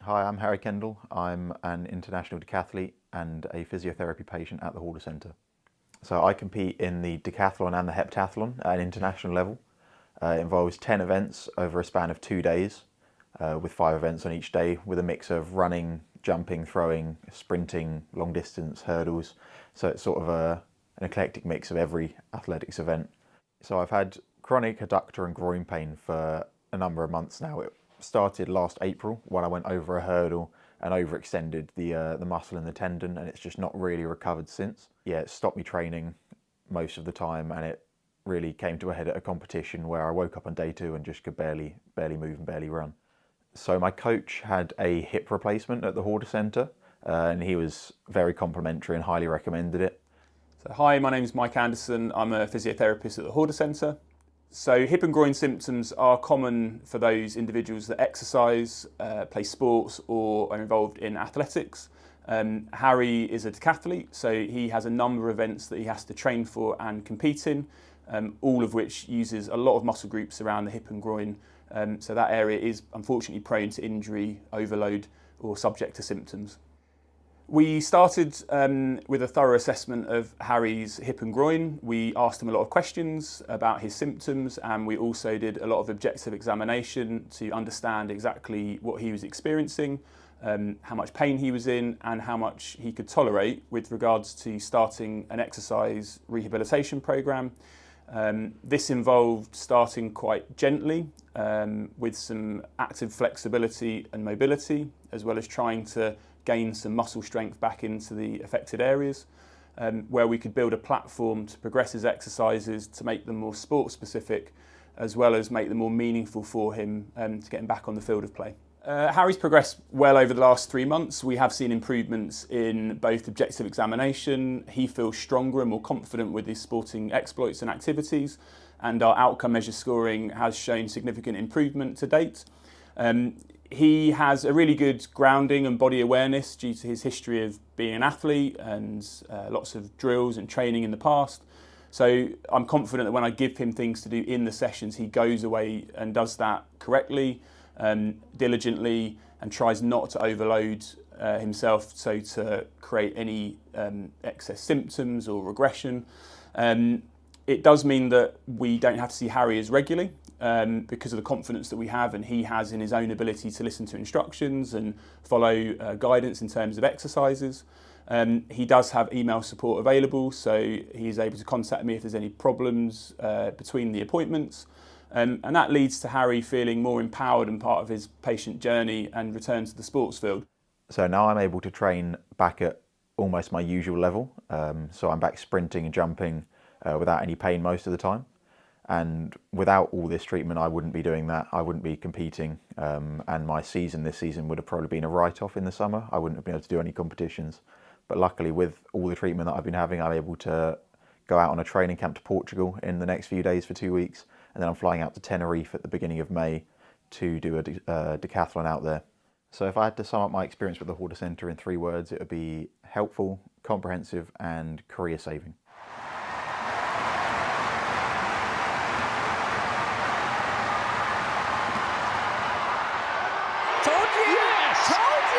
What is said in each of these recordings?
Hi, I'm Harry Kendall. I'm an international decathlete and a physiotherapy patient at the Horder Centre. So I compete in the decathlon and the heptathlon at an international level. It involves 10 events over a span of 2 days, with 5 events on each day, with a mix of running, jumping, throwing, sprinting, long distance, hurdles. So it's sort of an eclectic mix of every athletics event. So I've had chronic adductor and groin pain for a number of months now. It started last April when I went over a hurdle and overextended the muscle in the tendon, and it's just not really recovered since. Yeah, it stopped me training most of the time, and it really came to a head at a competition where I woke up on day 2 and just could barely move and barely run. So my coach had a hip replacement at the Horder Centre, and he was very complimentary and highly recommended it. So hi, my name is Mike Anderson. I'm a physiotherapist at the Horder Centre. So hip and groin symptoms are common for those individuals that exercise, play sports or are involved in athletics. Harry is a decathlete, so he has a number of events that he has to train for and compete in, all of which uses a lot of muscle groups around the hip and groin. So that area is unfortunately prone to injury, overload or subject to symptoms. We started with a thorough assessment of Harry's hip and groin. We asked him a lot of questions about his symptoms, and we also did a lot of objective examination to understand exactly what he was experiencing, how much pain he was in, and how much he could tolerate with regards to starting an exercise rehabilitation program. This involved starting quite gently with some active flexibility and mobility, as well as trying to gain some muscle strength back into the affected areas, where we could build a platform to progress his exercises to make them more sport specific, as well as make them more meaningful for him to get him back on the field of play. Harry's progressed well over the last 3 months. We have seen improvements in both objective examination. He feels stronger and more confident with his sporting exploits and activities, and our outcome measure scoring has shown significant improvement to date. He has a really good grounding and body awareness due to his history of being an athlete and lots of drills and training in the past. So I'm confident that when I give him things to do in the sessions, he goes away and does that correctly, diligently, and tries not to overload himself so to create any excess symptoms or regression. It does mean that we don't have to see Harry as regularly, because of the confidence that we have and he has in his own ability to listen to instructions and follow guidance in terms of exercises. He does have email support available, so he's able to contact me if there's any problems between the appointments. And that leads to Harry feeling more empowered and part of his patient journey and return to the sports field. So now I'm able to train back at almost my usual level. So I'm back sprinting and jumping without any pain most of the time. And without all this treatment, I wouldn't be doing that. I wouldn't be competing, and my season this season would have probably been a write-off in the summer. I wouldn't have been able to do any competitions. But luckily, with all the treatment that I've been having, I'm able to go out on a training camp to Portugal in the next few days for 2 weeks, and then I'm flying out to Tenerife at the beginning of May to do a decathlon out there. So if I had to sum up my experience with the Horder Centre in 3 words, it would be helpful, comprehensive, and career-saving.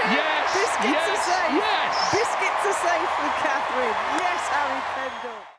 Yes! Biscuits Yes! are safe! Yes! Biscuits are safe with Catherine. Yes, Harry Kendall.